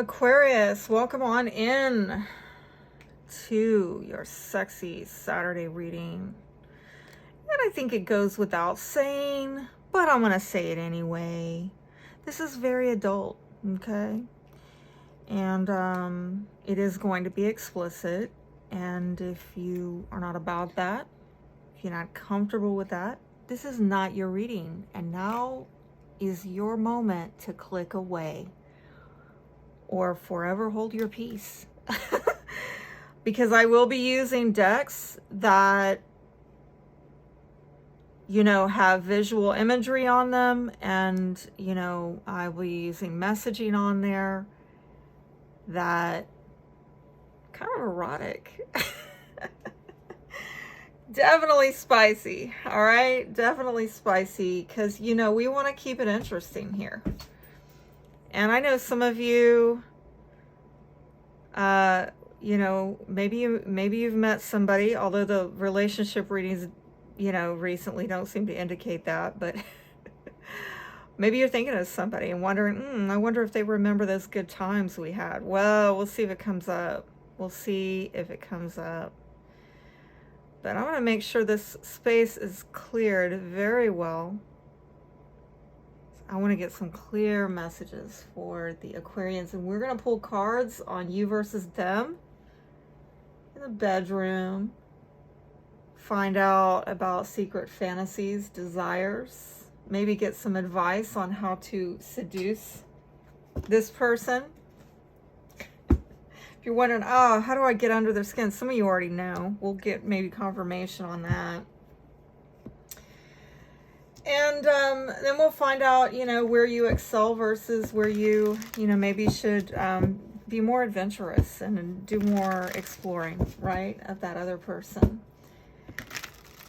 Aquarius, welcome on in to your sexy Saturday reading. And I think it goes without saying, but I'm going to say it anyway. This is very adult, okay? And it is going to be explicit. And if you are not about that, if you're not comfortable with that, this is not your reading. And now is your moment to click away or forever hold your peace. Because I will be using decks that, have visual imagery on them, and, I will be using messaging on there that kind of erotic. Definitely spicy, all right? Definitely spicy, because, we want to keep it interesting here. And I know some of you, maybe you've met somebody, although the relationship readings, recently don't seem to indicate that, but maybe you're thinking of somebody and wondering, I wonder if they remember those good times we had. Well, we'll see if it comes up. We'll see if it comes up. But I want to make sure this space is cleared very well. I want to get some clear messages for the Aquarians, and we're going to pull cards on you versus them in the bedroom. Find out about secret fantasies, desires, maybe get some advice on how to seduce this person. If you're wondering, how do I get under their skin? Some of you already know. We'll get maybe confirmation on that. And then we'll find out, where you excel versus where you, maybe should be more adventurous and do more exploring, right, of that other person.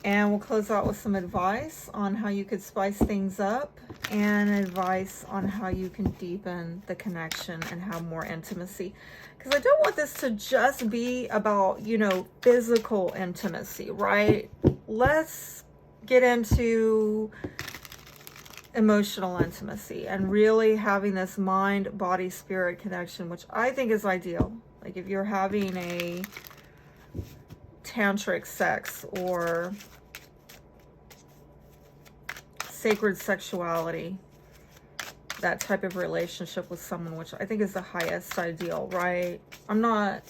And we'll close out with some advice on how you could spice things up and advice on how you can deepen the connection and have more intimacy. Because I don't want this to just be about, physical intimacy, right? Let's get into emotional intimacy and really having this mind, body, spirit connection, which I think is ideal. Like if you're having a tantric sex or sacred sexuality, that type of relationship with someone, which I think is the highest ideal, right? I'm not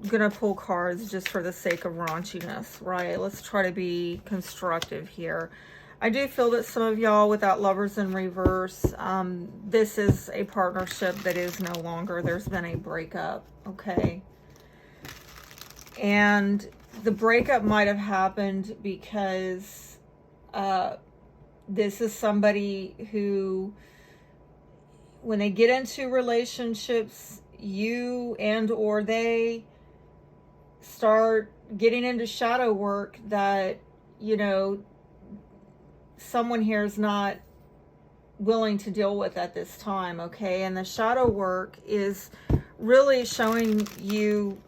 gonna pull cards just for the sake of raunchiness, right? Let's try to be constructive here. I do feel that some of y'all with that Lovers in reverse, this is a partnership that is no longer. There's been a breakup, okay? And the breakup might have happened because this is somebody who, when they get into relationships, you and or they start getting into shadow work that, someone here is not willing to deal with at this time, okay? And the shadow work is really showing you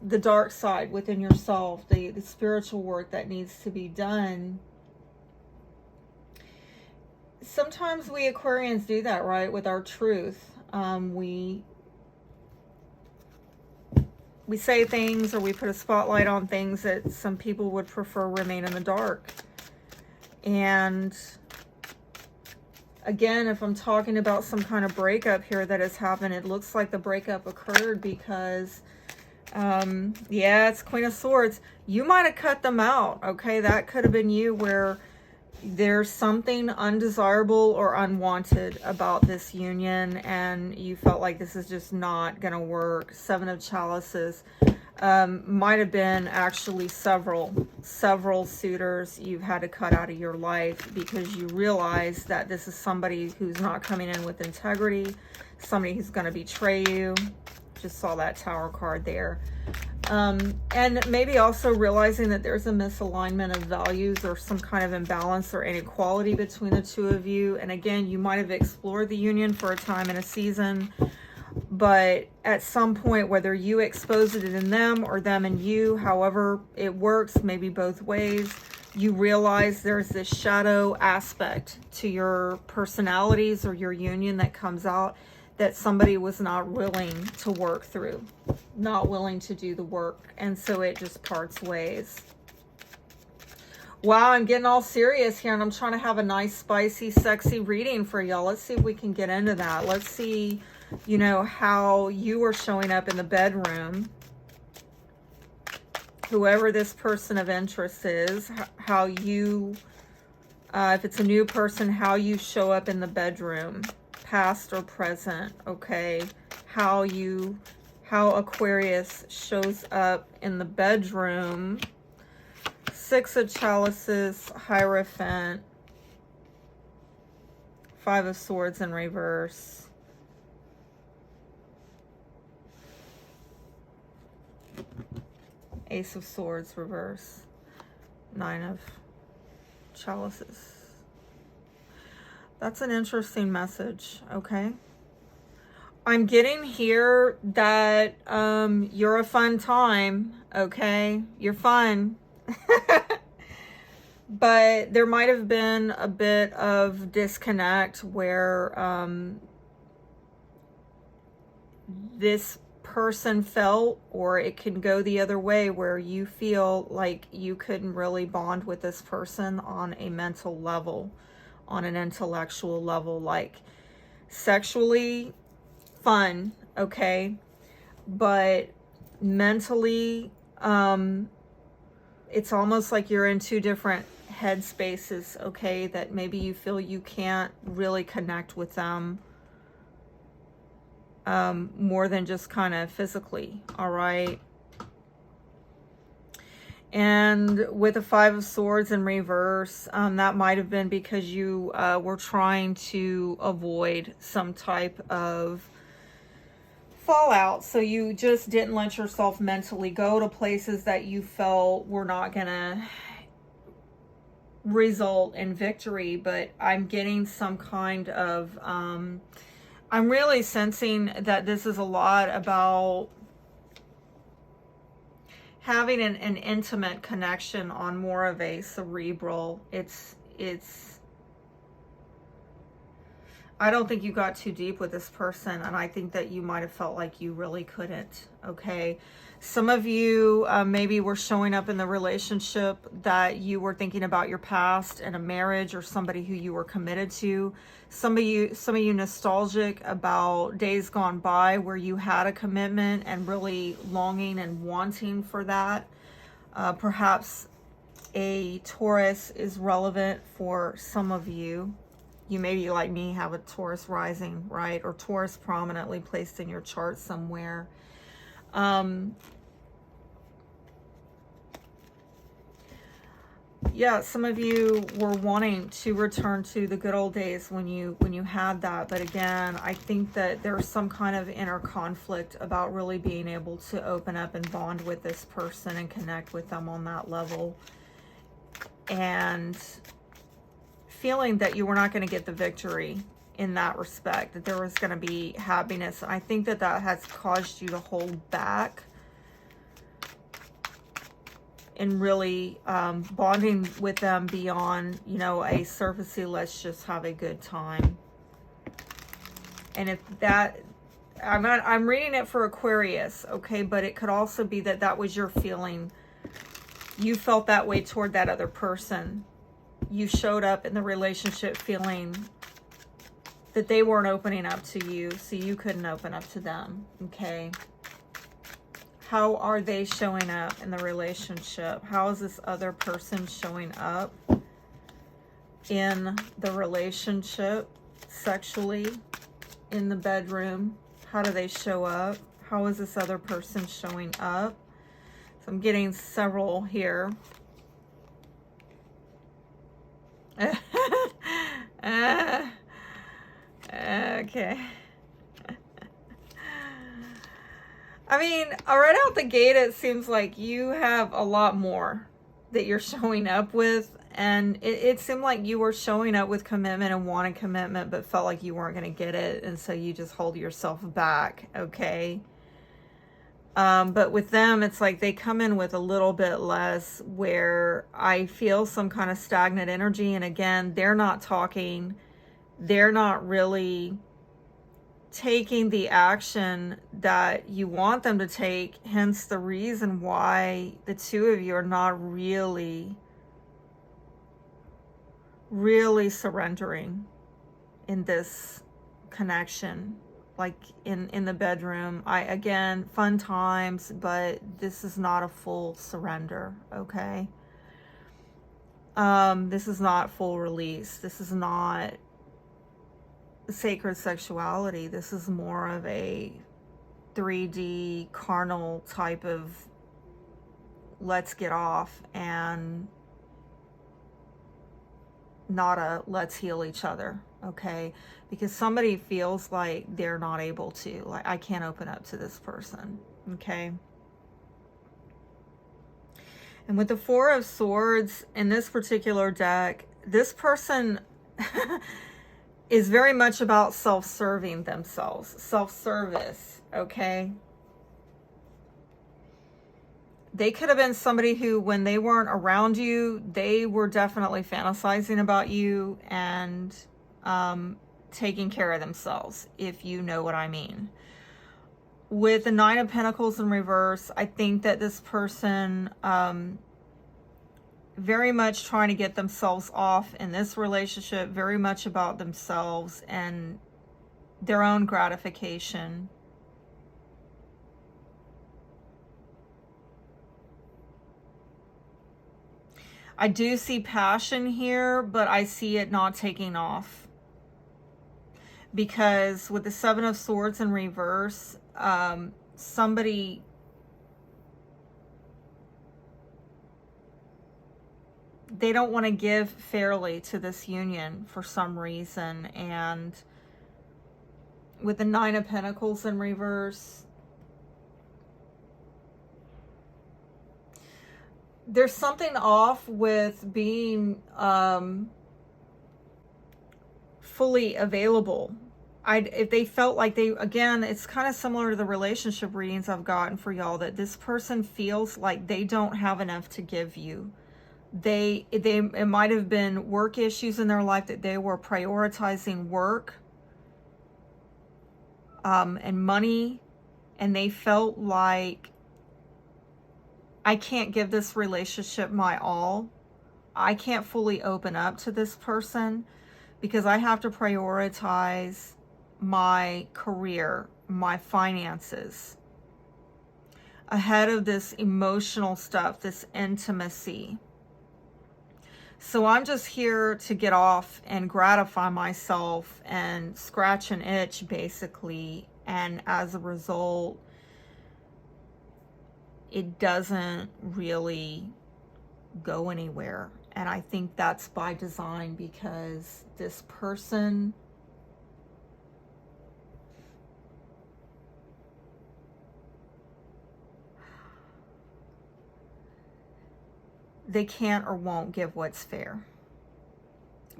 the dark side within yourself, the spiritual work that needs to be done. Sometimes we Aquarians do that, right, with our truth. We say things, or we put a spotlight on things that some people would prefer remain in the dark. And again, if I'm talking about some kind of breakup here that has happened, it looks like the breakup occurred because, it's Queen of Swords. You might have cut them out, okay? That could have been you, where there's something undesirable or unwanted about this union, and you felt like this is just not going to work. Seven of Chalices. Might have been actually several suitors you've had to cut out of your life because you realize that this is somebody who's not coming in with integrity, somebody who's going to betray you. Just saw that Tower card there. And maybe also realizing that there's a misalignment of values or some kind of imbalance or inequality between the two of you. And again, you might have explored the union for a time in a season, but at some point, whether you exposed it in them or them in you, however it works, maybe both ways, you realize there's this shadow aspect to your personalities or your union that comes out that somebody was not willing to work through, not willing to do the work. And so it just parts ways. Wow, I'm getting all serious here, and I'm trying to have a nice, spicy, sexy reading for y'all. Let's see if we can get into that. Let's see, you know, how you are showing up in the bedroom. Whoever this person of interest is, how you, if it's a new person, how you show up in the bedroom, past or present, okay? How Aquarius shows up in the bedroom. Six of Chalices, Hierophant, Five of Swords in reverse. Ace of Swords reverse. Nine of Chalices. That's an interesting message, okay? I'm getting here that you're a fun time, okay? You're fun. But there might have been a bit of disconnect where this person felt, or it can go the other way where you feel like you couldn't really bond with this person on a mental level, on an intellectual level, like sexually fun, okay, but mentally it's almost like you're in two different headspaces, okay, that maybe you feel you can't really connect with them more than just kind of physically, all right? And with the Five of Swords in reverse, that might have been because you were trying to avoid some type of fallout, so you just didn't let yourself mentally go to places that you felt were not gonna result in victory. But I'm getting some kind of I'm really sensing that this is a lot about having an intimate connection on more of a cerebral. It's I don't think you got too deep with this person, and I think that you might have felt like you really couldn't, okay? Some of you maybe were showing up in the relationship that you were thinking about your past and a marriage or somebody who you were committed to. Some of you nostalgic about days gone by where you had a commitment and really longing and wanting for that. Perhaps a Taurus is relevant for some of you. You maybe, like me, have a Taurus rising, right? Or Taurus prominently placed in your chart somewhere. Yeah, some of you were wanting to return to the good old days when you had that. But again, I think that there's some kind of inner conflict about really being able to open up and bond with this person and connect with them on that level. And feeling that you were not going to get the victory in that respect, that there was going to be happiness. And I think that that has caused you to hold back in really bonding with them beyond, you know, a surfacey, let's just have a good time. And if that, I'm reading it for Aquarius, okay, but it could also be that that was your feeling. You felt that way toward that other person. You showed up in the relationship feeling that they weren't opening up to you, so you couldn't open up to them, okay? How are they showing up in the relationship? How is this other person showing up in the relationship, sexually, in the bedroom? How do they show up? How is this other person showing up? So I'm getting several here. Okay. I mean, right out the gate, it seems like you have a lot more that you're showing up with. And it seemed like you were showing up with commitment and wanted commitment, but felt like you weren't going to get it. And so you just hold yourself back, okay? But with them, it's like they come in with a little bit less, where I feel some kind of stagnant energy. And again, they're not talking. They're not really taking the action that you want them to take, hence the reason why the two of you are not really surrendering in this connection, like in the bedroom. Again, fun times, but this is not a full surrender, okay? This is not full release. This is not sacred sexuality. This is more of a 3D carnal type of let's get off, and not a let's heal each other, okay? Because somebody feels like they're not able to, like, I can't open up to this person, okay? And with the Four of Swords in this particular deck, this person is very much about self-serving themselves, self-service, okay? They could have been somebody who, when they weren't around you, they were definitely fantasizing about you and taking care of themselves, if you know what I mean. With the Nine of Pentacles in reverse, I think that this person very much trying to get themselves off in this relationship, very much about themselves and their own gratification. I do see passion here, but I see it not taking off. Because with the Seven of Swords in reverse, somebody they don't want to give fairly to this union for some reason. And with the Nine of Pentacles in reverse, there's something off with being fully available. If they felt like they, again, it's kind of similar to the relationship readings I've gotten for y'all, that this person feels like they don't have enough to give you. It might have been work issues in their life, that they were prioritizing work and money, and they felt like, I can't give this relationship my all. I can't fully open up to this person because I have to prioritize my career, my finances, ahead of this emotional stuff, this intimacy. So I'm just here to get off and gratify myself and scratch an itch, basically. And as a result, it doesn't really go anywhere. And I think that's by design, because this person they can't or won't give what's fair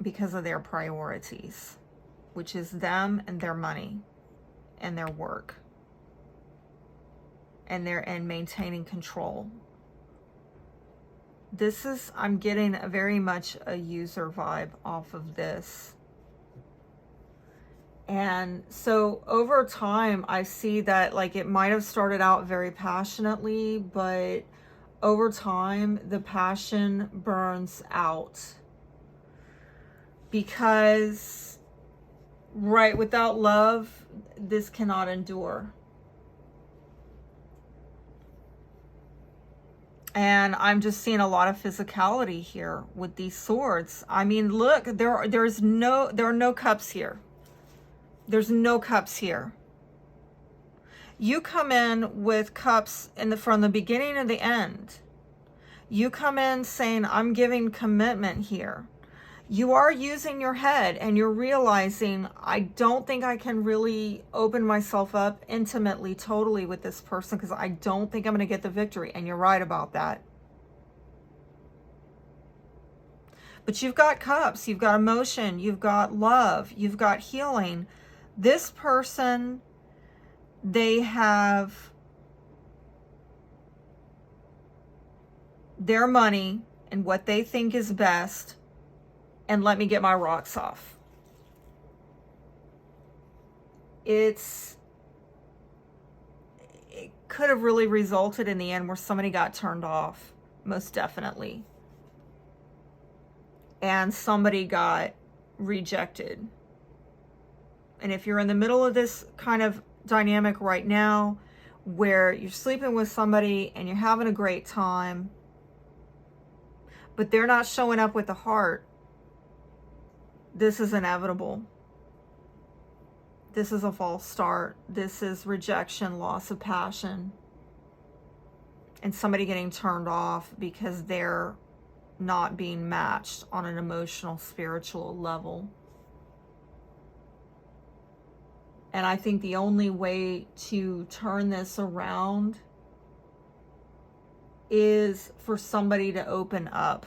because of their priorities, which is them and their money and their work and maintaining control. This is, I'm getting very much a user vibe off of this. And so over time, I see that, like, it might have started out very passionately, but over time, the passion burns out. Because, right, without love, this cannot endure. And I'm just seeing a lot of physicality here with these swords. I mean, look, there are no cups here. There's no cups here. You come in with cups from the beginning to the end. You come in saying, I'm giving commitment here. You are using your head and you're realizing, I don't think I can really open myself up intimately, totally with this person, because I don't think I'm going to get the victory. And you're right about that. But you've got cups, you've got emotion, you've got love, you've got healing. This person, they have their money and what they think is best, and let me get my rocks off. it could have really resulted in the end where somebody got turned off, most definitely. And somebody got rejected. And if you're in the middle of this kind of dynamic right now, where you're sleeping with somebody and you're having a great time, but they're not showing up with the heart, this is inevitable. This is a false start. This is rejection, loss of passion, and somebody getting turned off because they're not being matched on an emotional, spiritual level. And I think the only way to turn this around is for somebody to open up,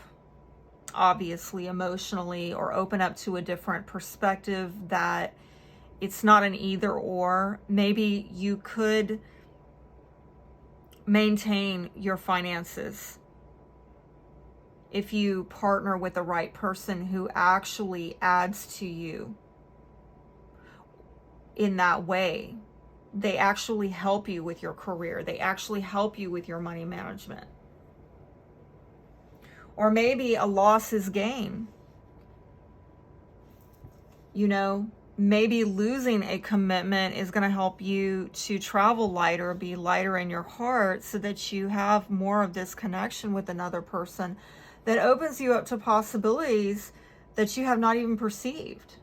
obviously emotionally, or open up to a different perspective, that it's not an either or. Maybe you could maintain your finances if you partner with the right person who actually adds to you in that way. They actually help you with your career. They actually help you with your money management. Or maybe a loss is gain. You know, maybe losing a commitment is going to help you to travel lighter, be lighter in your heart, so that you have more of this connection with another person that opens you up to possibilities that you have not even perceived.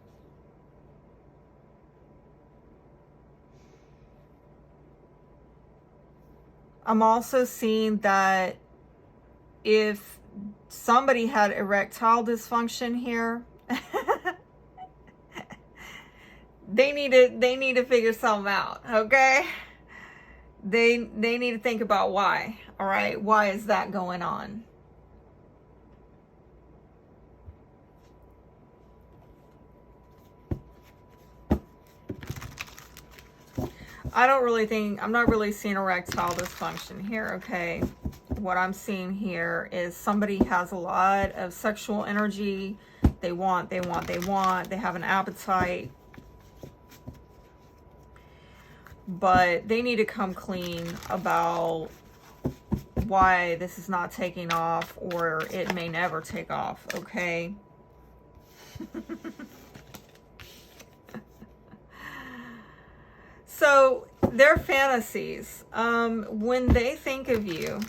I'm also seeing that if somebody had erectile dysfunction here, they need to figure something out, okay? They need to think about why, all right? Why is that going on? I'm not really seeing erectile dysfunction here, okay? What I'm seeing here is somebody has a lot of sexual energy. They want. They have an appetite. But they need to come clean about why this is not taking off, or it may never take off, okay? So their fantasies, when they think of you,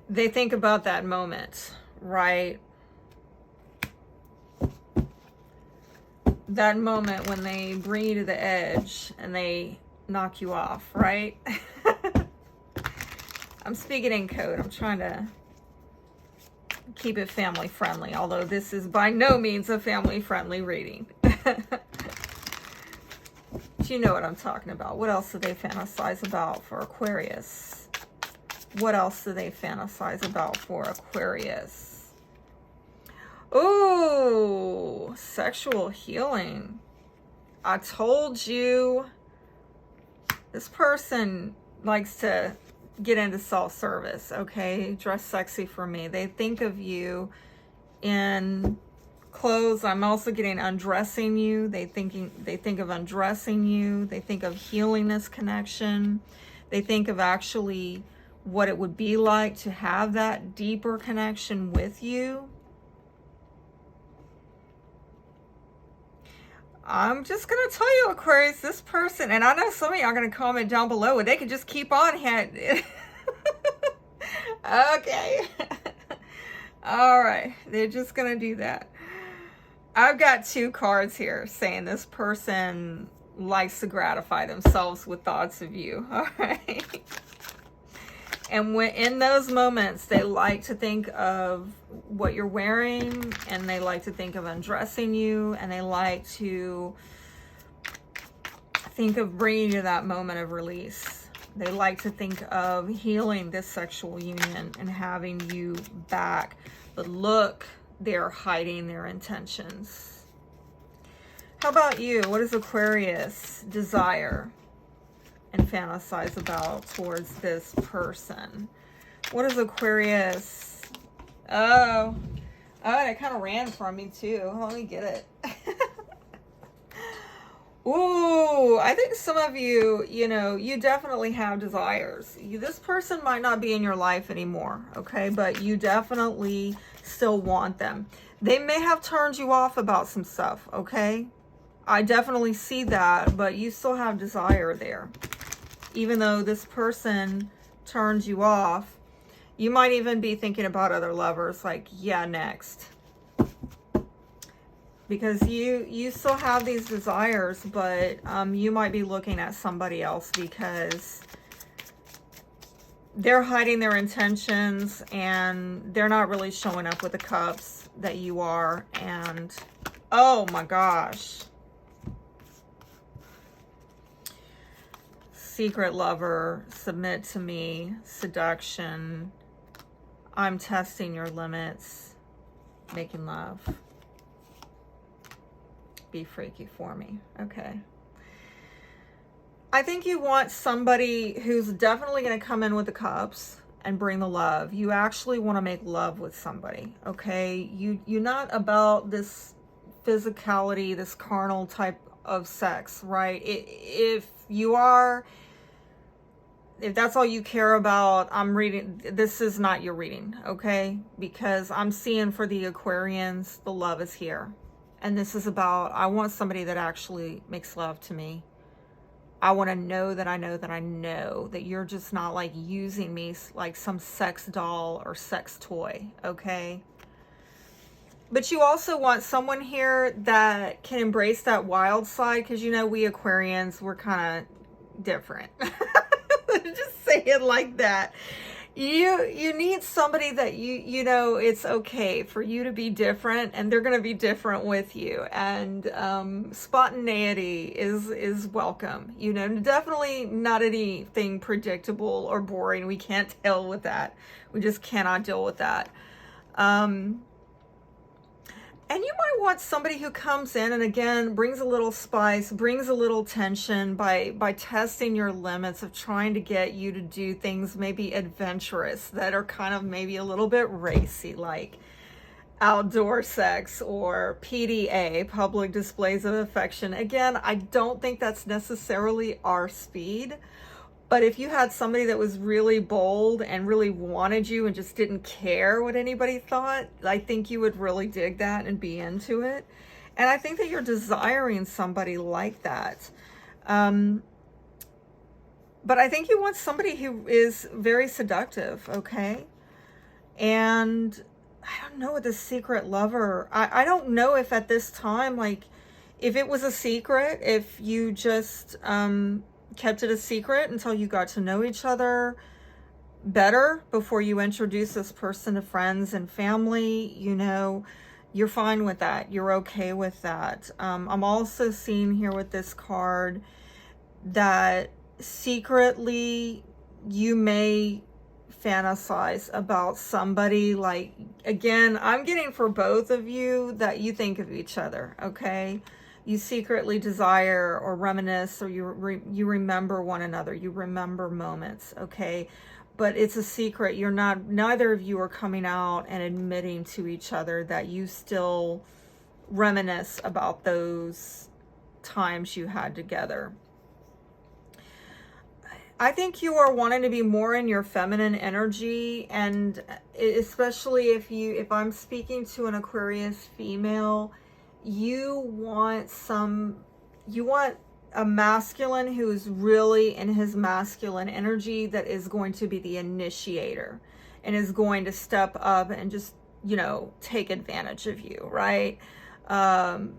they think about that moment, right? That moment when they bring you to the edge and they knock you off, right? I'm speaking in code. I'm trying to keep it family friendly, although this is by no means a family friendly reading. But you know what I'm talking about. What else do they fantasize about for Aquarius? What else do they fantasize about for Aquarius? Oh, sexual healing. I told you, this person likes to get into self-service, okay? Dress sexy for me. They think of you in clothes. I'm also getting undressing you. They think of undressing you. They think of healing this connection. They think of actually what it would be like to have that deeper connection with you. I'm just going to tell you, Aquarius, this person, and I know some of y'all are going to comment down below, and they can just keep on. Okay. All right. They're just going to do that. I've got two cards here saying this person likes to gratify themselves with thoughts of you. All right. And when in those moments, they like to think of what you're wearing, and they like to think of undressing you, and they like to think of bringing you to that moment of release. They like to think of healing this sexual union and having you back. But look, they're hiding their intentions. How about you? What does Aquarius desire and fantasize about towards this person? What is Aquarius? Oh, Oh, and it kind of ran from me too. Let me get it. Ooh, I think some of you, you know, you definitely have desires. This person might not be in your life anymore, okay? But you definitely still want them. They may have turned you off about some stuff, okay? I definitely see that, but you still have desire there. Even though this person turns you off, you might even be thinking about other lovers, like, yeah, next. Because you still have these desires, but you might be looking at somebody else because they're hiding their intentions and they're not really showing up with the cups that you are. And oh my gosh. Secret lover, submit to me, seduction, I'm testing your limits, making love. Be freaky for me. Okay. I think you want somebody who's definitely going to come in with the cups and bring the love. You actually want to make love with somebody, okay? You're not about this physicality, this carnal type of sex, right? If you are, if that's all you care about, I'm reading, this is not your reading, okay? Because I'm seeing for the Aquarians, the love is here. And this is about, I want somebody that actually makes love to me. I want to know that I know that I know that you're just not like using me like some sex doll or sex toy, okay? But you also want someone here that can embrace that wild side, because you know we Aquarians, we're kind of different. Just say it like that. You need somebody that you know it's okay for you to be different, and they're going to be different with you, and spontaneity is welcome. You know, definitely not anything predictable or boring. We can't deal with that. We just cannot deal with that. And you might want somebody who comes in and again brings a little spice, brings a little tension by testing your limits of trying to get you to do things maybe adventurous that are kind of maybe a little bit racy, like outdoor sex or PDA, public displays of affection. Again, I don't think that's necessarily our speed. But if you had somebody that was really bold and really wanted you and just didn't care what anybody thought, I think you would really dig that and be into it. And I think that you're desiring somebody like that. But I think you want somebody who is very seductive, okay? And I don't know what the secret lover, I don't know if at this time, like, if it was a secret, if you just kept it a secret until you got to know each other better before you introduce this person to friends and family, you know, you're fine with that. You're okay with that. I'm also seeing here with this card that secretly you may fantasize about somebody, like, again, I'm getting for both of you that you think of each other, okay? You secretly desire or reminisce, or you remember one another. You remember moments, okay? But it's a secret. You're not, neither of you are coming out and admitting to each other that you still reminisce about those times you had together. I think you are wanting to be more in your feminine energy, and especially if I'm speaking to an Aquarius female, you want a masculine who's really in his masculine energy, that is going to be the initiator and is going to step up and just, you know, take advantage of you, right? And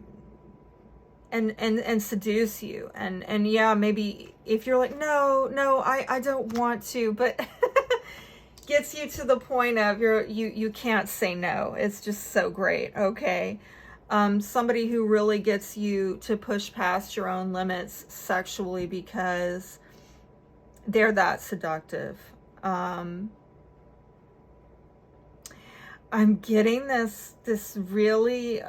seduce you. And yeah, maybe if you're like, no, I don't want to, but gets you to the point of you can't say no. It's just so great, okay? Somebody who really gets you to push past your own limits sexually because they're that seductive. I'm getting this really,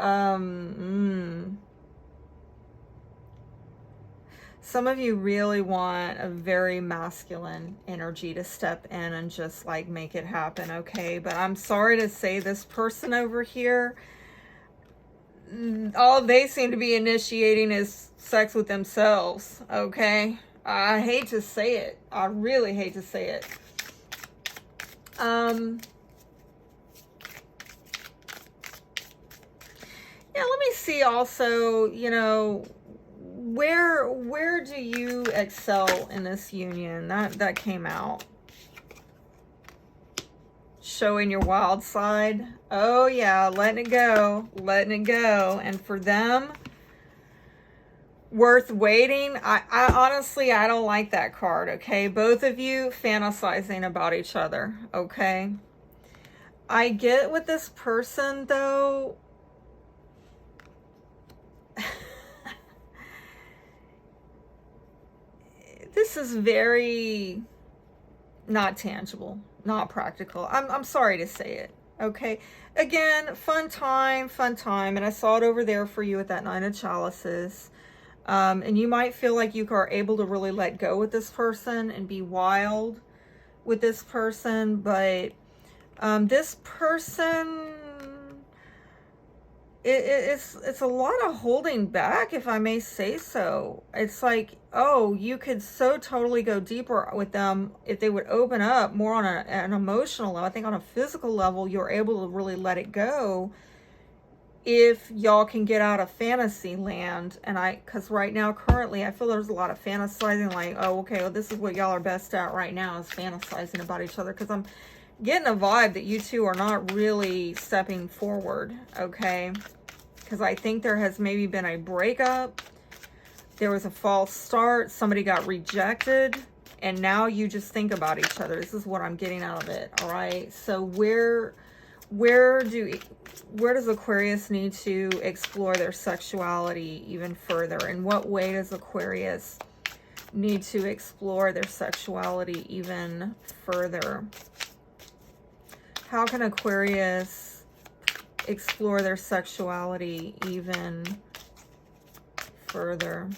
Some of you really want a very masculine energy to step in and just like make it happen, okay? But I'm sorry to say, this person over here, all they seem to be initiating is sex with themselves, okay? I hate to say it. I really hate to say it. Yeah, let me see also, you know, where do you excel in this union? That came out. Showing your wild side. Oh yeah, letting it go. Letting it go. And for them, worth waiting. I honestly, I don't like that card, okay? Both of you fantasizing about each other, okay? I get with this person, though. This is very not tangible, not practical. I'm sorry to say it, okay? Again, fun time, and I saw it over there for you with that Nine of Chalices. And you might feel like you are able to really let go with this person and be wild with this person, but this person, it's a lot of holding back, if I may say so. It's like, oh, you could so totally go deeper with them if they would open up more on an emotional level. I think on a physical level, you're able to really let it go if y'all can get out of fantasy land. And because right now, currently, I feel there's a lot of fantasizing, like, oh, okay, well, this is what y'all are best at right now, is fantasizing about each other. Because I'm getting a vibe that you two are not really stepping forward, okay? Because I think there has maybe been a breakup. There was a false start. Somebody got rejected. And now you just think about each other. This is what I'm getting out of it, all right? So where does Aquarius need to explore their sexuality even further? In what way does Aquarius need to explore their sexuality even further? How can Aquarius explore their sexuality even further?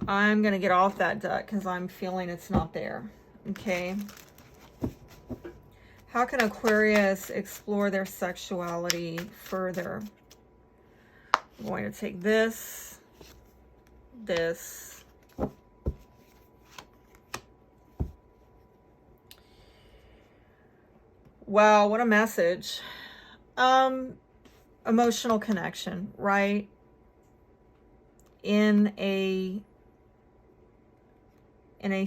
I'm going to get off that deck because I'm feeling it's not there. Okay. How can Aquarius explore their sexuality further? I'm going to take this. Wow, what a message. Emotional connection, right? In a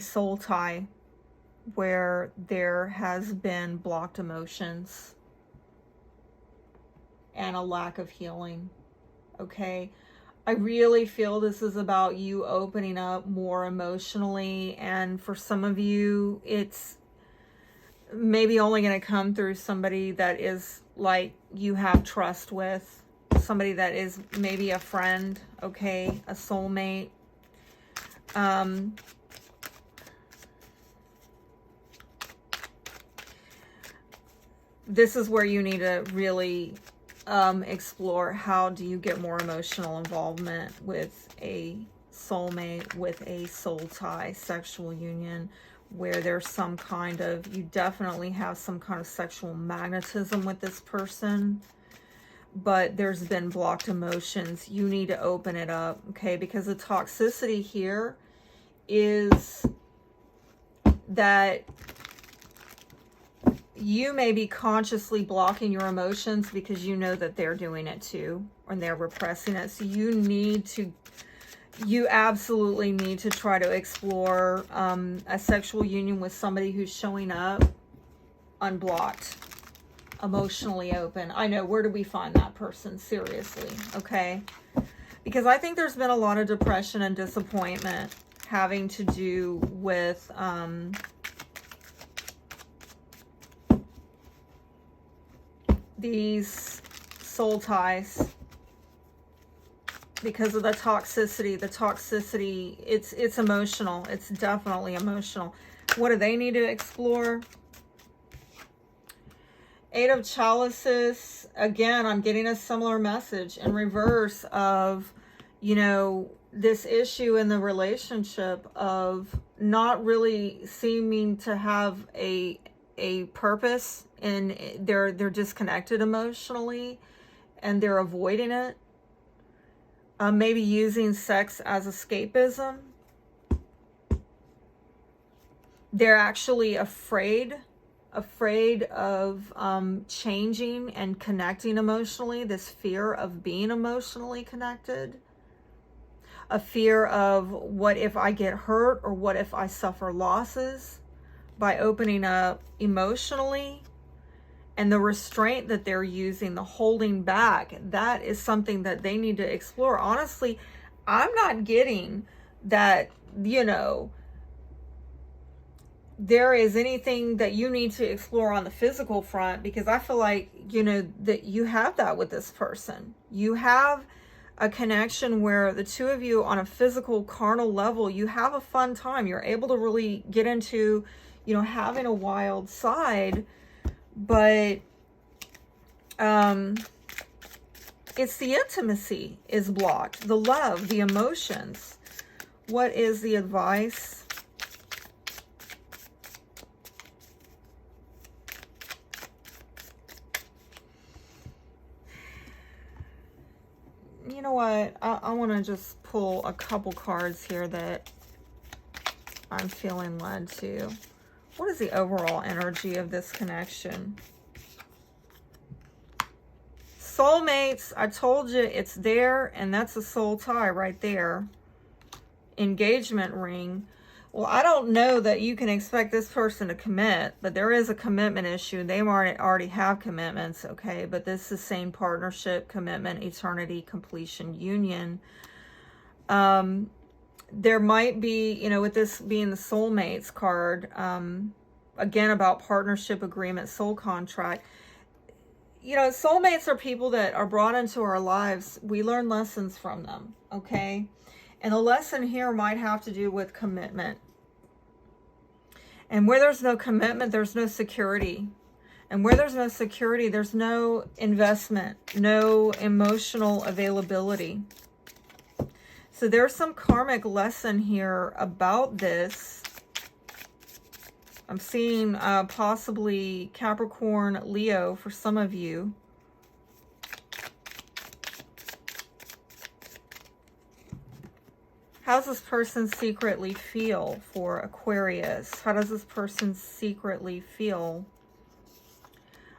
soul tie where there has been blocked emotions and a lack of healing, okay? I really feel this is about you opening up more emotionally, and for some of you, it's maybe only going to come through somebody that is like you have trust with, somebody that is maybe a friend, okay, a soulmate. This is where you need to really explore how do you get more emotional involvement with a soulmate, with a soul tie, sexual union, where there's some kind of, you definitely have some kind of sexual magnetism with this person, but there's been blocked emotions. You need to open it up, okay? Because the toxicity here is that you may be consciously blocking your emotions because you know that they're doing it too, or they're repressing it. So you absolutely need to try to explore a sexual union with somebody who's showing up unblocked, emotionally open. I know, where do we find that person? Seriously, okay? Because I think there's been a lot of depression and disappointment having to do with these soul ties, because of the toxicity. The toxicity, it's emotional. It's definitely emotional. What do they need to explore? Eight of Chalices. Again, I'm getting a similar message in reverse of, you know, this issue in the relationship of not really seeming to have a purpose, and they're disconnected emotionally and they're avoiding it. Maybe using sex as escapism. They're actually afraid of changing and connecting emotionally. This fear of being emotionally connected. A fear of, what if I get hurt, or what if I suffer losses by opening up emotionally? And the restraint that they're using, the holding back, that is something that they need to explore. Honestly, I'm not getting that, you know, there is anything that you need to explore on the physical front, because I feel like, you know, that you have that with this person. You have a connection where the two of you on a physical, carnal level, you have a fun time. You're able to really get into, you know, having a wild side. But it's the intimacy is blocked, the love, the emotions. What is the advice? You know what? I want to just pull a couple cards here that I'm feeling led to. What is the overall energy of this connection? Soulmates, I told you it's there, and that's a soul tie right there. Engagement ring. Well, I don't know that you can expect this person to commit, but there is a commitment issue. They already have commitments, okay? But this is same partnership, commitment, eternity, completion, union. There might be, you know, with this being the soulmates card, again, about partnership, agreement, soul contract. You know, soulmates are people that are brought into our lives. We learn lessons from them, okay? And the lesson here might have to do with commitment. And where there's no commitment, there's no security. And where there's no security, there's no investment, no emotional availability. So there's some karmic lesson here about this. I'm seeing possibly Capricorn, Leo for some of you. How does this person secretly feel for Aquarius? How does this person secretly feel?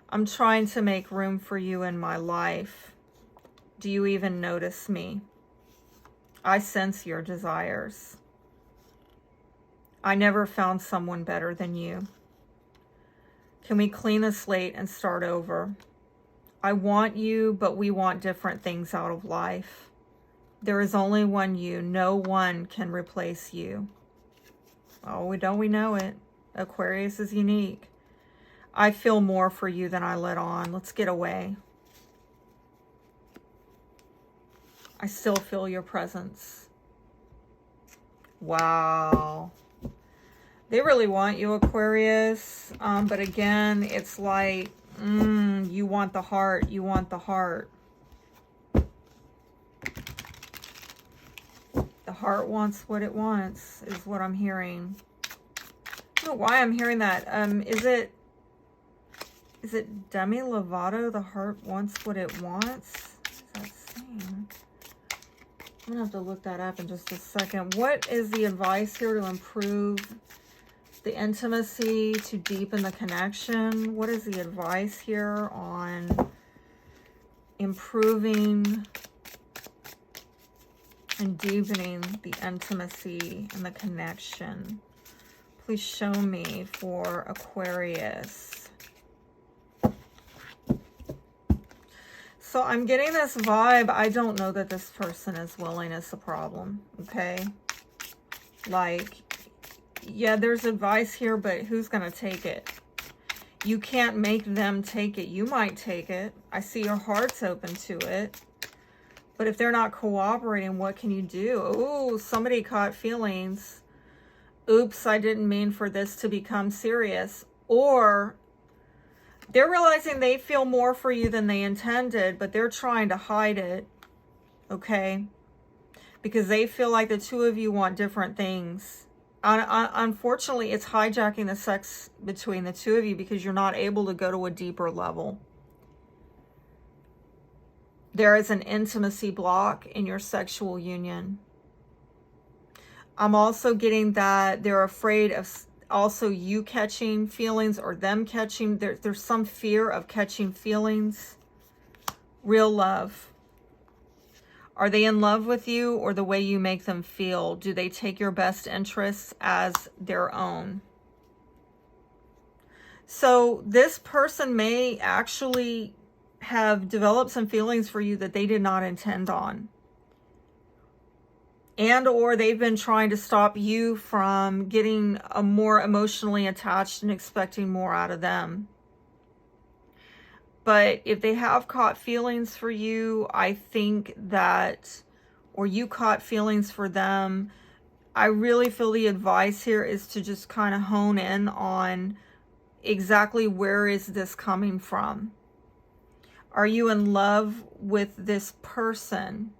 I'm trying to make room for you in my life. Do you even notice me? I sense your desires. I never found someone better than you. Can we clean the slate and start over? I want you, but we want different things out of life. There is only one you. No one can replace you. Oh, don't we know it? Aquarius is unique. I feel more for you than I let on. Let's get away. I still feel your presence. Wow. They really want you, Aquarius. But again, it's like, you want the heart. You want the heart. The heart wants what it wants, is what I'm hearing. I don't know why I'm hearing that. Is it Demi Lovato? The heart wants what it wants? What is that saying? I'm gonna have to look that up in just a second. What is the advice here to improve the intimacy, to deepen the connection? What is the advice here on improving and deepening the intimacy and the connection? Please show me for Aquarius. So I'm getting this vibe. I don't know that this person is willing is the problem, okay? Like, yeah, there's advice here, but who's going to take it? You can't make them take it. You might take it. I see your heart's open to it. But if they're not cooperating, what can you do? Ooh, somebody caught feelings. Oops, I didn't mean for this to become serious. Or they're realizing they feel more for you than they intended, but they're trying to hide it. Okay? because they feel like the two of you want different things. Unfortunately, it's hijacking the sex between the two of you because you're not able to go to a deeper level. There is an intimacy block in your sexual union. I'm also getting that they're afraid of also you catching feelings or them catching. There's some fear of catching feelings. Real love. Are they in love with you or the way you make them feel? Do they take your best interests as their own? So this person may actually have developed some feelings for you that they did not intend on. And or they've been trying to stop you from getting more emotionally attached and expecting more out of them. But if they have caught feelings for you, I think that, or you caught feelings for them, I really feel the advice here is to just kind of hone in on exactly where is this coming from. Are you in love with this person?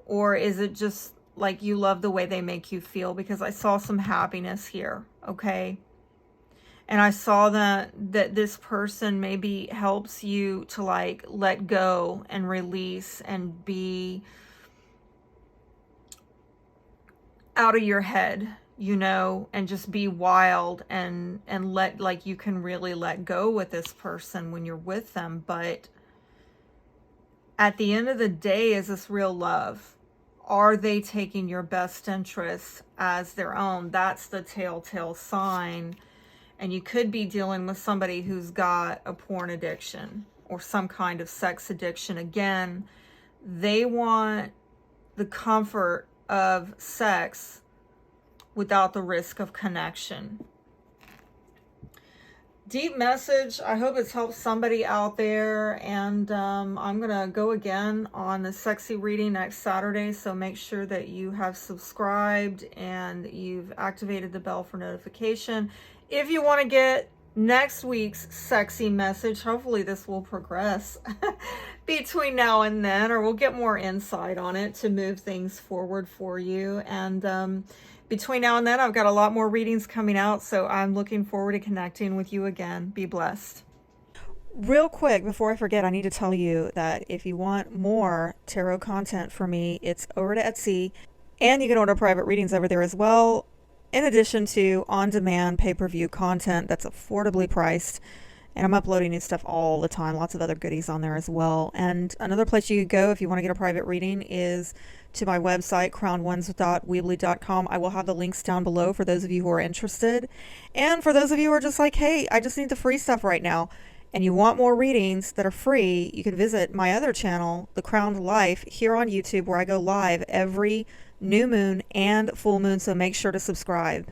Or is it just like you love the way they make you feel? Because I saw some happiness here, okay? And I saw that this person maybe helps you to like let go and release and be out of your head, you know, and just be wild and let, like, you can really let go with this person when you're with them. But at the end of the day, is this real love? Are they taking your best interests as their own? That's the telltale sign. And you could be dealing with somebody who's got a porn addiction or some kind of sex addiction. Again, they want the comfort of sex without the risk of connection. Deep message. I hope it's helped somebody out there. And I'm going to go again on the sexy reading next Saturday. So make sure that you have subscribed and you've activated the bell for notification. If you want to get next week's sexy message, hopefully this will progress between now and then, or we'll get more insight on it to move things forward for you. And between now and then, I've got a lot more readings coming out, so I'm looking forward to connecting with you again. Be blessed. Real quick, before I forget, I need to tell you that if you want more tarot content from me, it's over to Etsy, and you can order private readings over there as well, in addition to on-demand pay-per-view content that's affordably priced. And I'm uploading new stuff all the time, lots of other goodies on there as well. And another place you could go if you want to get a private reading is to my website, crownones.weebly.com. I will have the links down below for those of you who are interested. And for those of you who are just like, hey, I just need the free stuff right now, and you want more readings that are free, you can visit my other channel, The Crowned Life, here on YouTube, where I go live every new moon and full moon, so make sure to subscribe.